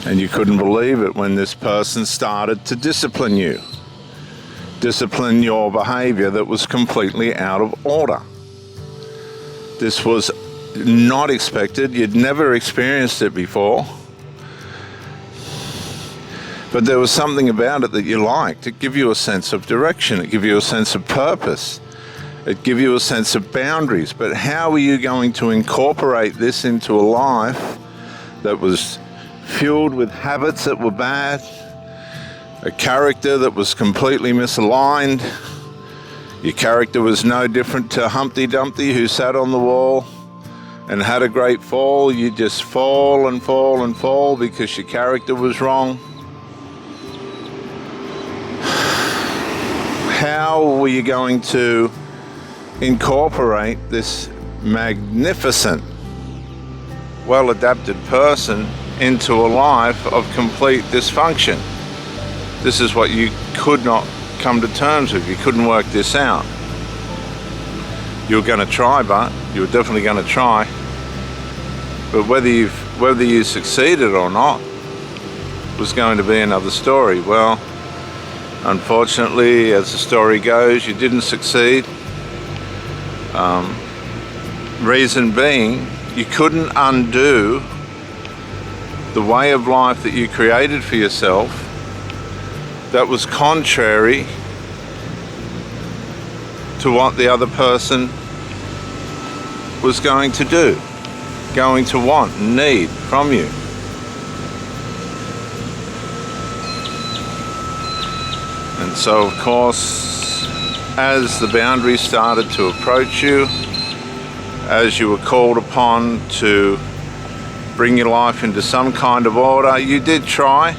And you couldn't believe it when this person started to discipline you. Discipline your behavior that was completely out of order. This was not expected. You'd never experienced it before. But there was something about it that you liked. It gave you a sense of direction. It gave you a sense of purpose. It gave you a sense of boundaries. But how are you going to incorporate this into a life that was fueled with habits that were bad, a character that was completely misaligned? Your character was no different to Humpty Dumpty, who sat on the wall and had a great fall. You just fall and fall and fall because your character was wrong. How were you going to incorporate this magnificent, well-adapted person into a life of complete dysfunction? This is what you could not come to terms with. You couldn't work this out. You were going to try, but you were definitely going to try. But whether you succeeded or not was going to be another story. Well, unfortunately, as the story goes, you didn't succeed. Reason being, you couldn't undo the way of life that you created for yourself that was contrary to what the other person was going to do, going to want and need from you. And so, of course, as the boundaries started to approach you, as you were called upon to bring your life into some kind of order, you did try.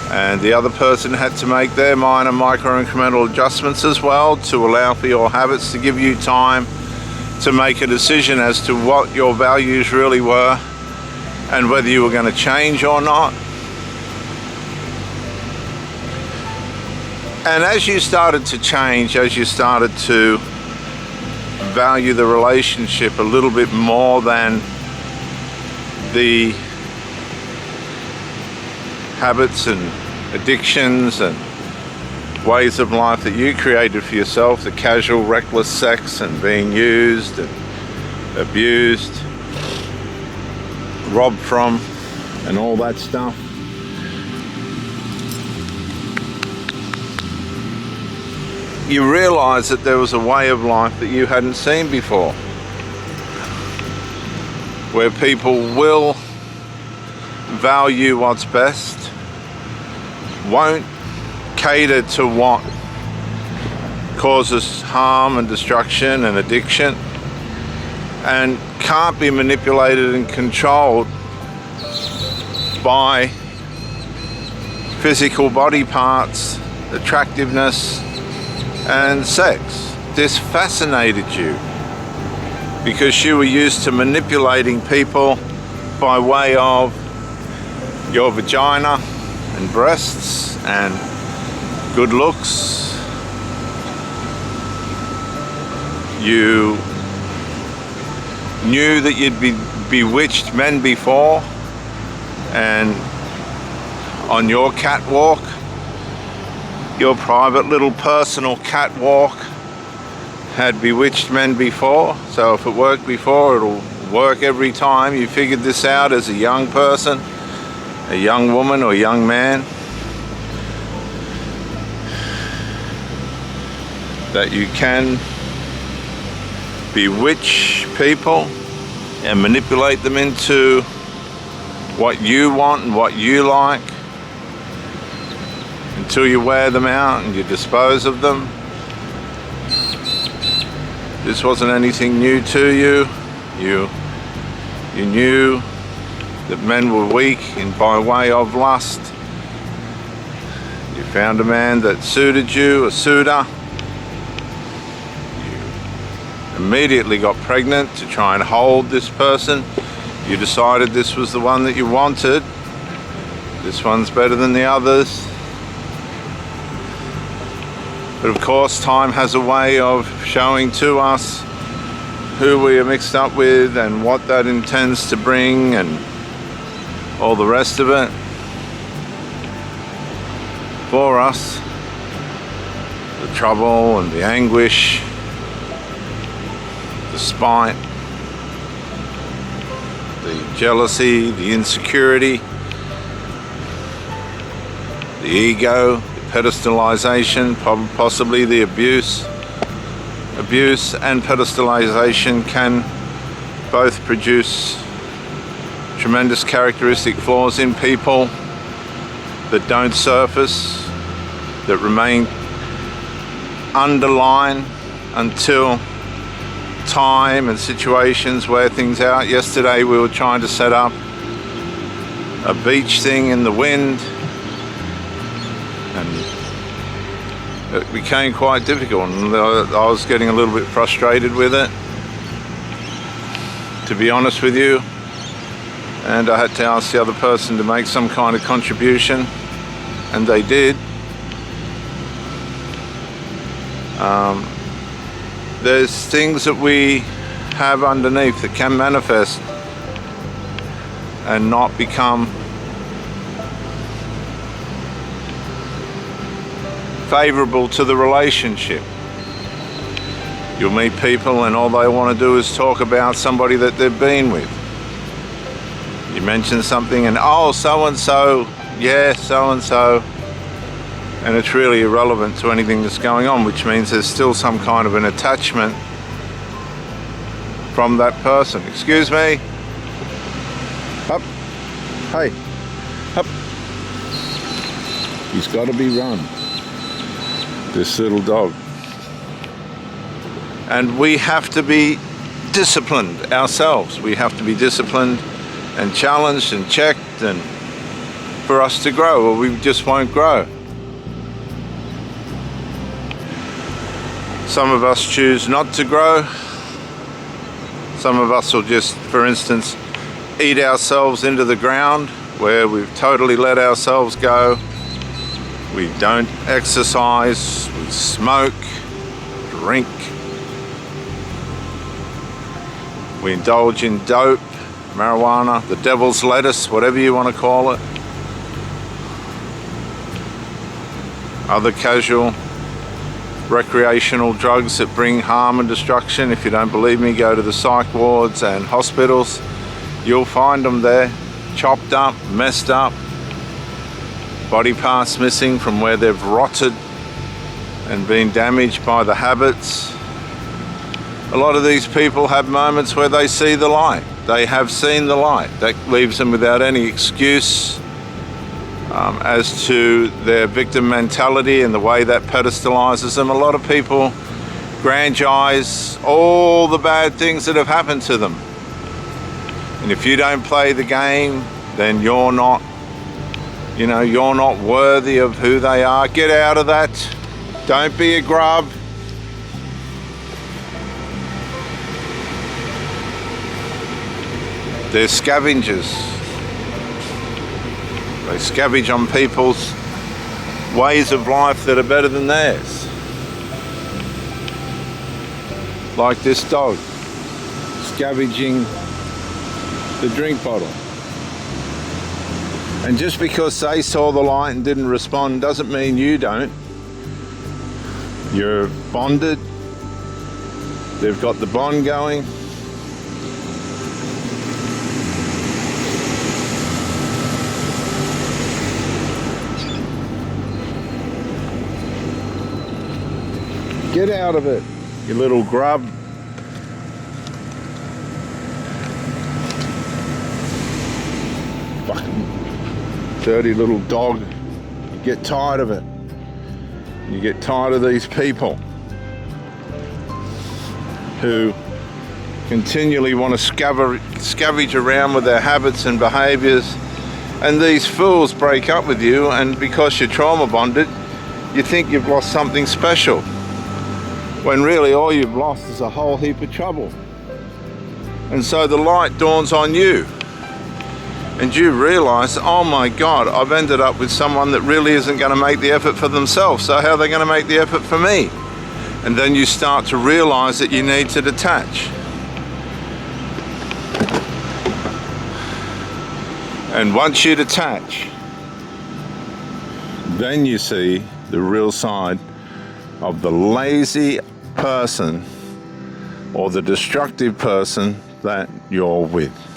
And the other person had to make their minor micro-incremental adjustments as well to allow for your habits to give you time to make a decision as to what your values really were and whether you were going to change or not. And as you started to change, as you started to value the relationship a little bit more than the habits and addictions and ways of life that you created for yourself, the casual, reckless sex and being used and abused, robbed from, and all that stuff. You realize that there was a way of life that you hadn't seen before, where people will value what's best, won't cater to what causes harm and destruction and addiction, and can't be manipulated and controlled by physical body parts, attractiveness, and sex. This fascinated you because you were used to manipulating people by way of your vagina and breasts and good looks. You knew that you'd bewitched men before, and on your catwalk, your private little personal catwalk, had bewitched men before. So if it worked before, it'll work every time. You figured this out as a young person, a young woman or young man, that you can bewitch people and manipulate them into what you want and what you like, until you wear them out and you dispose of them. This wasn't anything new to you. You knew that men were weak and by way of lust. You found a man that suited you, a suitor. You immediately got pregnant to try and hold this person. You decided this was the one that you wanted. This one's better than the others. But of course, time has a way of showing to us who we are mixed up with and what that intends to bring and all the rest of it. For us, the trouble and the anguish, the spite, the jealousy, the insecurity, the ego, the pedestalization, possibly the abuse. Abuse and pedestalization can both produce tremendous characteristic flaws in people that don't surface, that remain underlined until time and situations wear things out. Yesterday we were trying to set up a beach thing in the wind, and it became quite difficult, and I was getting a little bit frustrated with it, to be honest with you, and I had to ask the other person to make some kind of contribution, and they did. There's things that we have underneath that can manifest and not become favorable to the relationship. You'll meet people and all they want to do is talk about somebody that they've been with. You mention something and, oh, so-and-so, yeah, so-and-so, and it's really irrelevant to anything that's going on, which means there's still some kind of an attachment from that person. Excuse me. Up. Hey. Up. He's got to be run, this little dog. And we have to be disciplined ourselves. We have to be disciplined and challenged and checked, and for us to grow, or we just won't grow. Some of us choose not to grow. Some of us will just, for instance, eat ourselves into the ground, where we've totally let ourselves go. We don't exercise, we smoke, drink, we indulge in dope, marijuana, the devil's lettuce, whatever you want to call it. Other casual recreational drugs that bring harm and destruction. If you don't believe me, go to the psych wards and hospitals. You'll find them there, chopped up, messed up, body parts missing from where they've rotted and been damaged by the habits. A lot of these people have moments where they see the light. They have seen the light. That leaves them without any excuse as to their victim mentality and the way that pedestalizes them. A lot of people grandiose all the bad things that have happened to them. And if you don't play the game, then you're not worthy of who they are. Get out of that. Don't be a grub. They're scavengers. They scavenge on people's ways of life that are better than theirs. Like this dog, scavenging the drink bottle. And just because they saw the light and didn't respond doesn't mean you don't. You're bonded. They've got the bond going. Get out of it, you little grub. Fucking dirty little dog. You get tired of it. You get tired of these people who continually want to scavenge around with their habits and behaviors, and these fools break up with you, and because you're trauma bonded, you think you've lost something special, when really all you've lost is a whole heap of trouble. And so the light dawns on you, and you realize, oh my God, I've ended up with someone that really isn't going to make the effort for themselves, so how are they going to make the effort for me? And then you start to realize that you need to detach. And once you detach, then you see the real side of the lazy person or the destructive person that you're with.